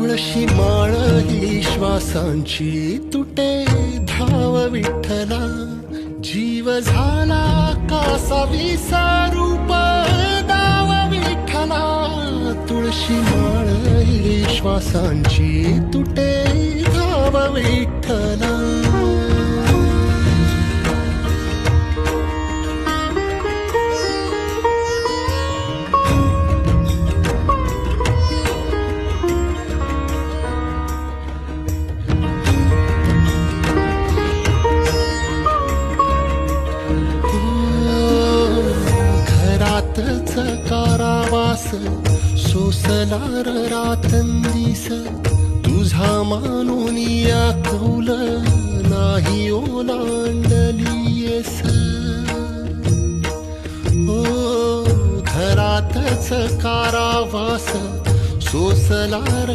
तुळशी माळ ही श्वासांची तुटे धाव विठ्ठला, जीव झाला कासा विसारूप दाव विठ्ठला. तुळशी माळ ही श्वासांची तुटे धाव विठ्ठला. घरातच कारावास सोसलार रातंदिस, तुझा मानून या कौल नाही ओलांडलीयस. घरातच कारावास सोसलार